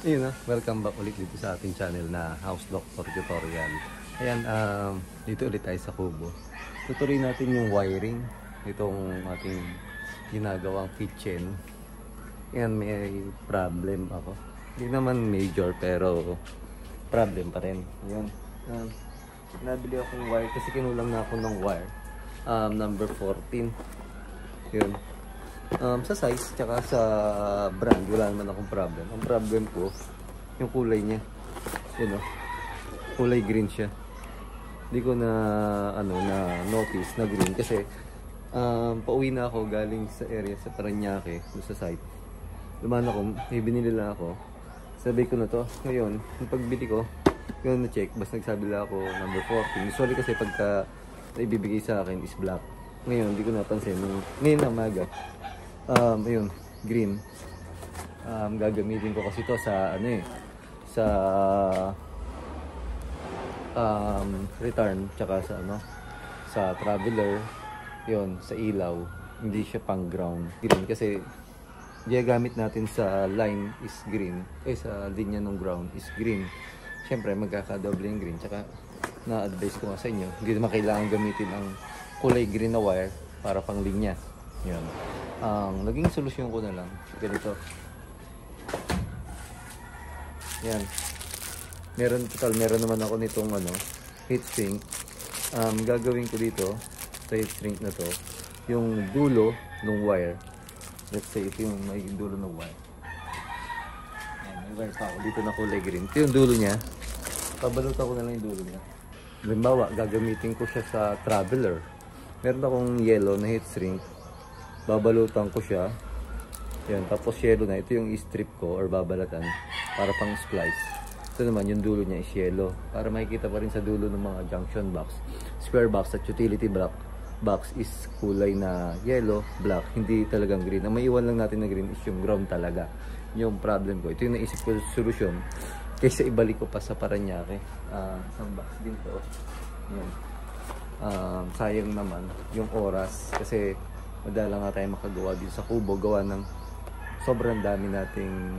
Ayun na, welcome back ulit dito sa ating channel na House Doctor Tutorial. Ayan, dito ulit tayo sa kubo. Tutuloy natin yung wiring itong ating ginagawang kitchen. Ayan, may problem ako. Hindi naman major pero problem pa rin. Ayan, nabili akong wire kasi kinulang na ako ng wire. Number 14. Yun. Sa size tsaka sa brand wala naman akong problem. Ang problem ko yung kulay niya, yun know, kulay green siya. Hindi ko na na notice na green kasi pauwi na ako galing sa area sa Parañaque doon sa site. Dumaan ako, may binili lang ako, sabi ko na to ngayon. Yung pagbili ko yun na check, basta nagsabi lang ako number 14. Usually kasi pagka ibibigay sa akin is black. Ngayon hindi ko napansin ngayon na umaga. Ayun, green. Gagamitin ko kasi to sa sa return tsaka sa traveler. Yun, sa ilaw. Hindi siya pang ground. Green kasi gagamit natin sa line is green. Sa linya ng ground is green. Siyempre magkakadoble yung green. Tsaka na-advise ko nga sa inyo, hindi naman kailangan gamitin ang kulay green na wire para pang linya. Yun. Naging solusyon ko na lang ganito. Yan. Meron naman ako nitong heat sink. Gagawin ko dito sa heat sink na to, yung dulo ng wire. Let's say ito yung may dulo ng wire. Yan, may wire pa ako dito na kulay green. Ito yung dulo niya. Pabalutan ko na lang yung dulo niya. Halimbawa, gagamitin ko siya sa traveler. Meron akong yellow na heat sink. Babalutan ko siya. Yan, tapos yellow na. Ito yung strip ko or babalatan para pang splice. Ito naman, yung dulo niya is yellow. Para makikita pa rin sa dulo ng mga junction box. Square box at utility box is kulay na yellow, black. Hindi talagang green. Ang maiwan lang natin na green is yung ground talaga. Yung problem ko. Ito yung naisip ko solusyon. Kaysa ibalik ko pa sa Parañaque. Isang box din to. Yan. Sayang naman yung oras. Kasi madala nga tayo makagawa dito sa kubo, gawa ng sobrang dami nating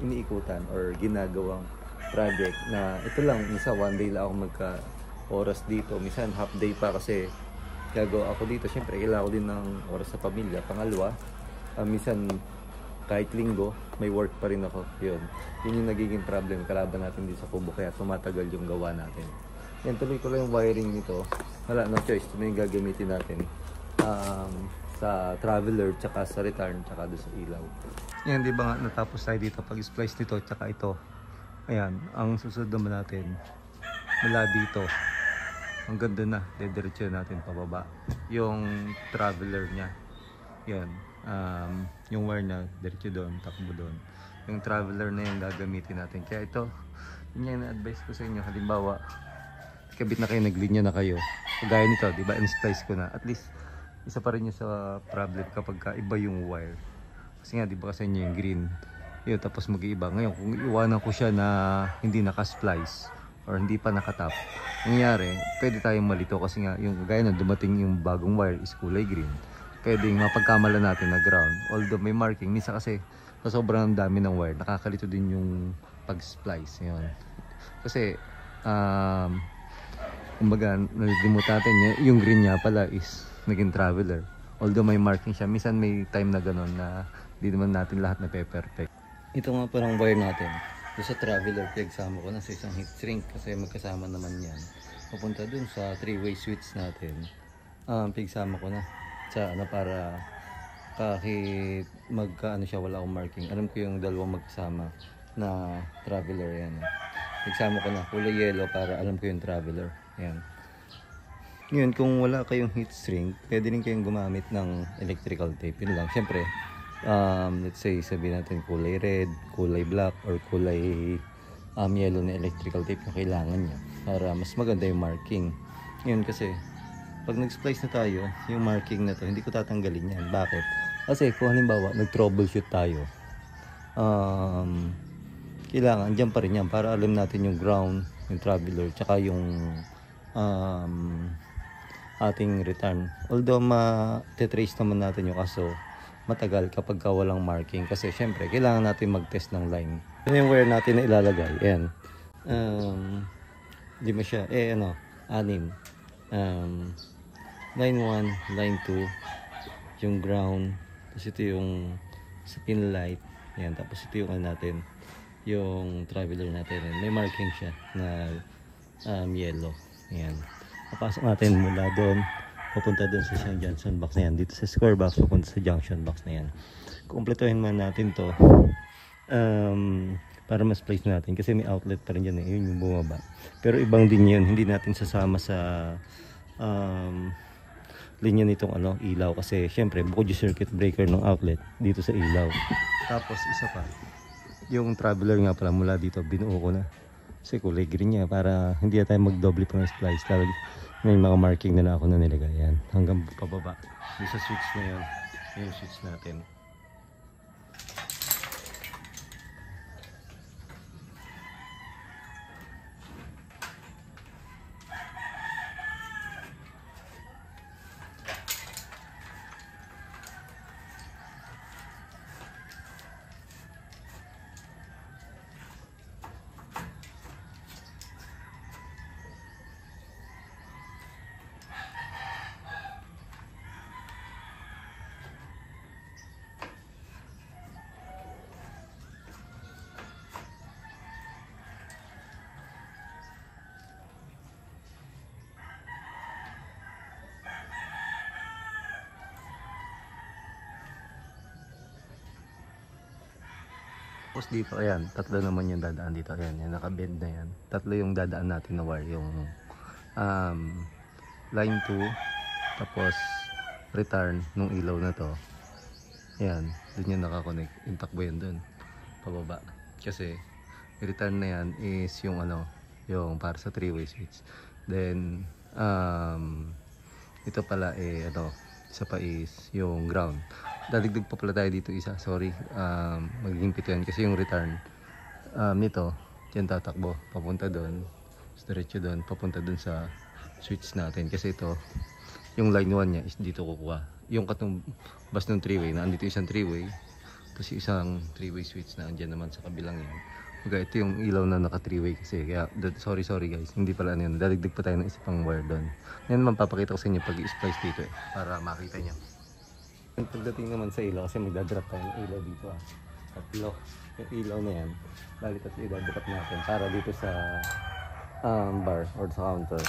iniikutan or ginagawang project na ito lang, minsan one day lang ako magka oras dito, minsan half day pa kasi gagawa ako dito. Syempre kailangan ko din ng oras sa pamilya. Pangalawa, minsan kahit linggo may work pa rin ako. Yun yung nagiging problem kalaban natin dito sa kubo, kaya tumatagal yung gawa natin. Yan, tuloy ko lang yung wiring nito. Wala, no choice, ito na yung gagamitin natin sa traveler tsaka sa return tsaka doon sa ilaw. Yan, di ba nga natapos tayo dito pag splice nito tsaka ito. Ayan, ang susunod naman natin mula dito ang ganda na, dediretso natin pababa yung traveler nya. Yan, yung wire na diretso doon, takbo doon. Yung traveler na yung gagamitin natin. Kaya ito, yun yung na-advise ko sa inyo. Halimbawa, kabit na kayo, naglinya na kayo, kagaya nito, di ba, in-splice ko na, at least isa pa rin yung sa problem kapag iba yung wire. Kasi nga, di ba kasi inyo yung green. Yun, tapos mag-iiba. Ngayon, kung iwanan ko siya na hindi naka-splice or hindi pa nakatap, nangyari, pwede tayong malito kasi nga, yung kagaya na dumating yung bagong wire is kulay green. Pwedeng mapagkamala natin na ground. Although may marking, minsan kasi sa sobrang dami ng wire, nakakalito din yung pag-splice. Yun. Kasi, kumbaga, nalimutan natin yung green niya pala is naging traveler. Although may marking siya, minsan may time na gano'n na di naman natin lahat na perfect. Ito nga parang wire natin. Doon sa traveler, pinagsama ko na sa isang heat shrink kasi magkasama naman yan. Papunta dun sa 3-way switch natin. Pinagsama ko na sa para kahit siya, wala akong marking. Alam ko yung dalawang magkasama na traveler yan. Pinagsama ko na kulay yellow para alam ko yung traveler. Yan. Ngayon, kung wala kayong heat shrink, pwede rin kayong gumamit ng electrical tape. Yun lang. Siyempre, let's say, sabihin natin kulay red, kulay black, or kulay yellow na electrical tape yung kailangan niya para mas maganda yung marking. Ngayon kasi, pag nag-splice na tayo, yung marking na to, hindi ko tatanggalin yan. Bakit? Kasi kung halimbawa, nag-troubleshoot tayo, kailangan, dyan pa rin yan para alam natin yung ground, yung traveler, tsaka yung ating return. Although ma-trace naman natin yung kaso matagal kapag walang marking. Kasi syempre, kailangan natin mag-test ng line. Ito yung wire natin na ilalagay. Ayan. Di ba siya? Ano? 6. Line 1, line 2, yung ground. Tapos ito yung sa pin light. Ayan. Tapos ito yung natin, yung traveler natin. May marking siya na yellow. Ayan. Papasok natin mula doon, papunta doon sa junction box na yan. Dito sa square box, papunta sa junction box na yan. Kumpletuhin man natin to para mas place natin kasi may outlet pa rin dyan yun yung bumaba. Pero ibang din yun, hindi natin sasama sa linya nitong ilaw kasi syempre bukod yung circuit breaker ng outlet dito sa ilaw. Tapos isa pa, yung traveler nga pala mula dito binuo ko na kasi kulay green niya para hindi na tayo magdoble pa ng splice. Dahil may mga marking na ako na nilagay yan hanggang pababa yung sa switch na yun, yung switch natin. Tapos dito, ayan, tatlo naman yung dadaan dito. Ayan, yung nakabend na yan. Tatlo yung dadaan natin na wire. Yung line 2, tapos return nung ilaw na to. Ayan, dun yung nakakonect. Yung takbo yan dun, pababa. Kasi, return na yan is yung yung para sa 3-way switch. Then, ito pala isa pa is yung ground. Dadigdig pa pala tayo dito isa, sorry, magiging pito yan kasi yung return nito, dyan tatakbo papunta doon, diretso doon, papunta doon sa switch natin kasi ito, yung line 1 nya is dito kukuha, yung katumbas ng 3-way, na andito isang 3-way, tapos isang 3-way switch na andyan naman sa kabilang yan. Okay, ito yung ilaw na naka 3-way kasi, kaya sorry guys, hindi pala yun, dadigdig pa tayo ng isa pang wire doon. Yan naman papakita ko sa inyo pag i-splice dito para makita nyo. Pagdating naman sa ilaw, kasi magdadrop tayo ng ilaw dito tatlo yung ilaw na yan, bali tatlo idadrop natin para dito sa bar or sa counter.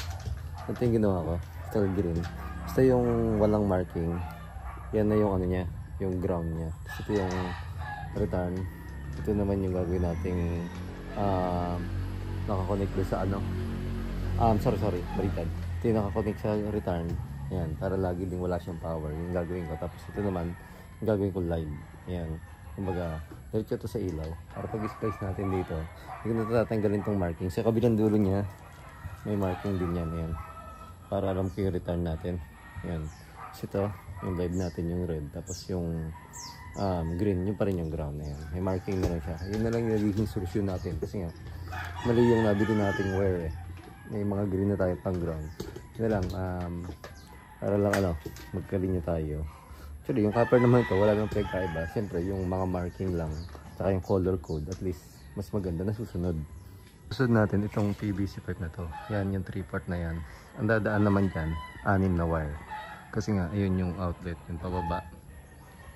Ito yung ginawa ko, still green, basta yung walang marking, yan na yung niya, yung ground nya. Tapos ito yung return, ito naman yung gagawin nating nakakonect doon sa sorry, baliktad. Ito yung nakakonect sa return. Ayan, para lagi din wala siyang power. Yung gagawin ko. Tapos ito naman, yung gagawin ko live. Ayan. Kumbaga, diretso ito sa ilaw. Para pag-splice natin dito, hindi ko tatanggalin itong marking. Sa kabilang dulo niya, may marking din yan. Ayan. Para alam ko yung return natin. Ayan. Tapos ito, yung live natin yung red. Tapos yung green, yung pa rin yung ground. Ayan. May marking na lang siya. Yun na lang yung nagiging solusyon natin. Kasi nga, mali yung nabili nating wire May mga green na tayo pang ground. Yun lang, para lang magkalinya tayo. Actually, yung copper naman ito, wala nang pagkaiba. Siyempre, yung mga marking lang, saka yung color code, at least, mas maganda na susunod. Susunod natin itong PVC pipe na to. Yan, yung 3-part na yan. Ang dadaan naman dyan, 6 na wire. Kasi nga, ayun yung outlet, yung pababa.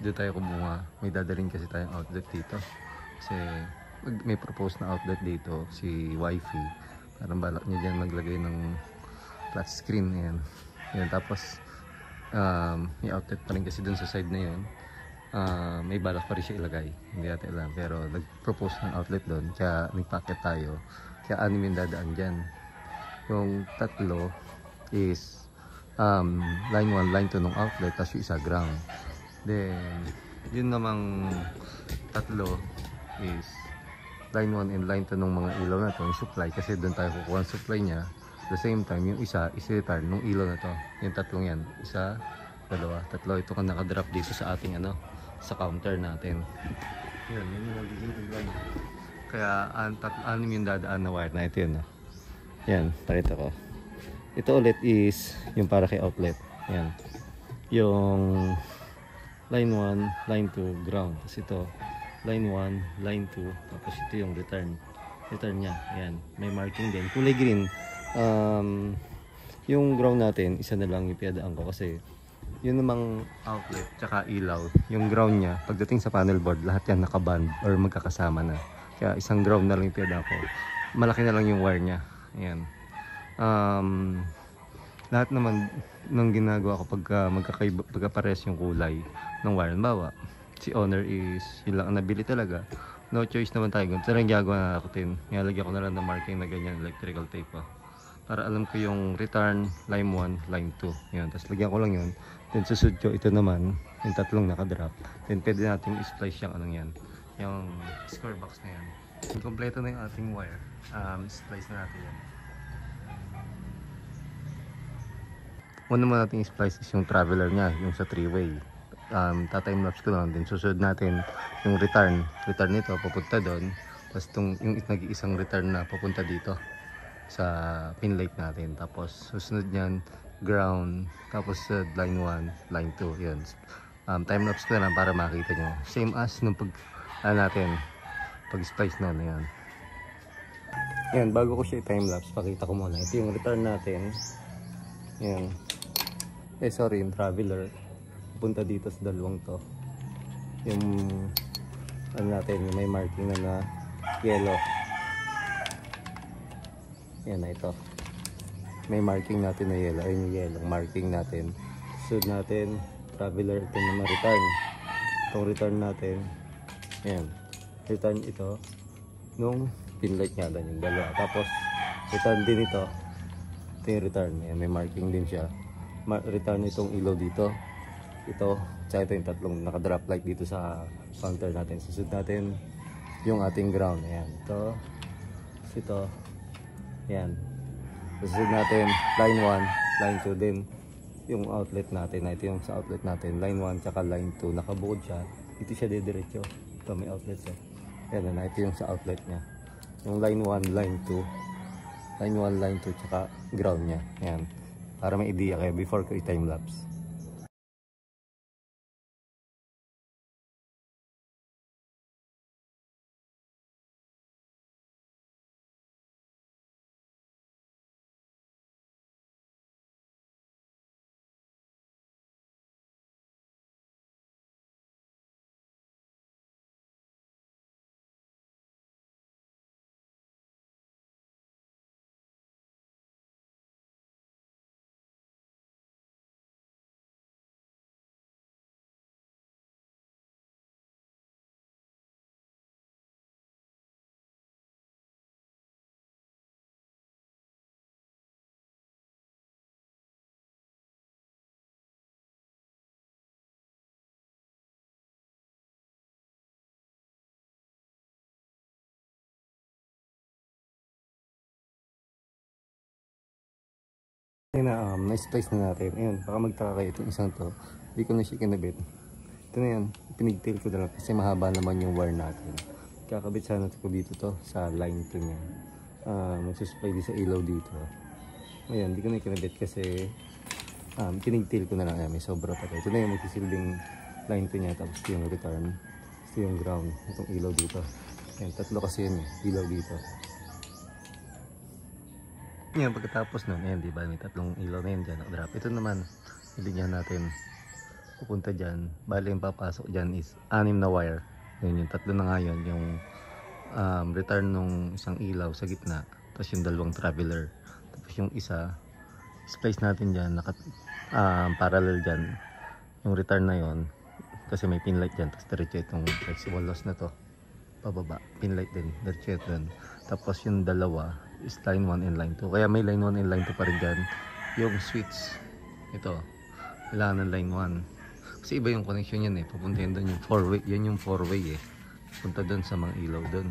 Dito tayo kumuha. May dadalhin kasi tayong outlet dito. Kasi, may propose na outlet dito, si Wi-Fi. Parang balak niya dyan maglagay ng flat screen. Yan. Yan, tapos may outlet pa rin kasi dun sa side na yun. May balak pa rin siya ilagay, hindi natin alam, pero nag-propose ng outlet doon, kaya nag-packet tayo, kaya 6 yung dadaan dyan. Yung tatlo is line 1, line 2 ng outlet, tapos yung isa ground. Then yun namang tatlo is line 1 and line 2 ng mga ilaw na to, yung supply, kasi doon tayo kukuha ang supply nya. At the same time, yung isa is-return nung ilaw na to. Yung tatlong yan. Isa, dalawa, tatlo. Ito ka nakadrop dito sa ating sa counter natin. Yun yung nagiging problem. Kaya 6 yung dadaan na wire na ito yun. Yan, pakita ko. Ito ulit is yung para kay outlet. Yan. Yung line 1, line 2, ground. Tapos ito, line 1, line 2, tapos ito yung return niya. Ayan, may marking din, kulay green. Yung ground natin, isa na lang yung pinadaan ko kasi yun namang outlet tsaka ilaw, yung ground niya pagdating sa panel board, lahat yan nakaband or magkakasama na, kaya isang ground na lang yung pinadaan ko. Malaki na lang yung wire niya. Ayan. Lahat naman ng ginagawa ko pagkapares yung kulay ng wire. Bawa, si owner is yun lang ang nabili talaga. No choice naman tayo. Ito rin gagawa natin. Nilagyan ko na lang ng marking na ganyan, electrical tape pa. Para alam ko yung return, line 1, line 2. Yan. Tapos lagyan ko lang yun. Then susunod ko ito naman, yung tatlong nakadrop. Then pwede natin i-splice yung anong yan. Yung square box na yan. Kompleto na yung ating wire. Splice na natin yan. Una naman natin i-splice is yung traveler niya, yung sa 3-way. Tatime-lapse ko lang din. Susunod natin yung return nito, pupunta doon. Tapos yung nag-iisang return na pupunta dito sa pin light natin. Tapos susunod niyan, ground. Tapos line 1, line 2. Yun. Time-lapse ko na lang para makita nyo. Same as nung pag-splice na yan. Yan, bago ko siya i-time-lapse, pakita ko muna. Ito yung return natin. Yan. Sorry, yung traveler punta dito sa dalawang to. Yung natin, yung may marking na yellow. Yan na ito. May marking natin na yellow. Ayun yung yellow marking natin. Susunod natin, traveler, ito naman return. Itong return natin, yan. Return ito nung pinlight nga doon yung dalawa. Tapos return din ito. Ito yung return. Yan, may marking din siya. Return itong ilaw dito. Ito, tsaka ito yung tatlong nakadrop light dito sa counter natin. Susunod natin yung ating ground. Ayan, ito. Ayan. Susunod natin line 1, line 2 din. Yung outlet natin. Ito yung sa outlet natin. Line 1 tsaka line 2. Nakabukod siya. Dito siya didiretso. Ito may outlet siya. Ayan na. Ito yung sa outlet niya. Yung line 1, line 2. Line 1, line 2 tsaka ground niya. Ayan. Para may idea kayo before ko i-time lapse. Na-splice na natin. Ayun, baka magtaka kayo itong isang to. Hindi ko na siya kinabit. Ito na yan, pinigtail ko na lang kasi mahaba naman yung wire natin. Kakabit sana ko dito to sa line 2 niya. Magsusupply din sa ilaw dito. Ayan, hindi ko na kinabit kasi pinigtail ko na lang. Ayan, may sobra pa ito. Ito na yung magsisilbing line 2 niya. Tapos ito yung return. Ito yung ground. Itong ilaw dito. Ayan, tatlo kasi yun, ilaw dito. Yan, pagkatapos nun, ayan, diba, may tatlong ilaw na yun dyan, nakadrop. Ito naman, iligyan natin, pupunta dyan. Bali yung papasok dyan is 6 na wire. Yun, yung tatlo na nga yun, yung return nung isang ilaw sa gitna, tapos yung dalawang traveler. Tapos yung isa, splice natin dyan, parallel dyan, yung return na yun, kasi may pinlight dyan, tapos diretso itong flexible loss na to, pababa, pinlight din, diretso ito. Tapos yung dalawa is line 1 and line 2. Kaya may line 1 and line 2 pa rin dyan. Yung switch, ito, kailangan ng line 1. Kasi iba yung connection yan eh. Pupunta yun doon yung 4-way. Yan yung 4-way eh. Punta doon sa mga ilaw doon.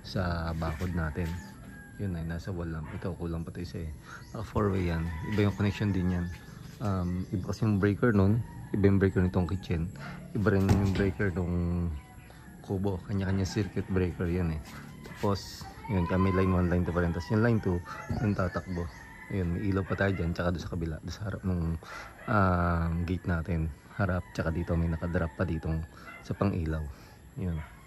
Sa bakod natin. Yun ay, nasa wall lang. Ito, kulang pa ito isa eh. 4-way yan. Iba yung connection din yan. Iba kasi yung breaker nun. Iba yung breaker nitong kitchen. Iba rin yung breaker nung kubo. Kanya-kanya circuit breaker yan eh. Tapos, yun, kami line 1, line 2 pa rin. Tapos yung line 2, yung tatakbo. Ayun, may ilaw pa tayo dyan. Tsaka doon sa kabila, doon sa harap ng gate natin. harap, tsaka dito may nakadrop pa ditong sa pang ilaw. Yun.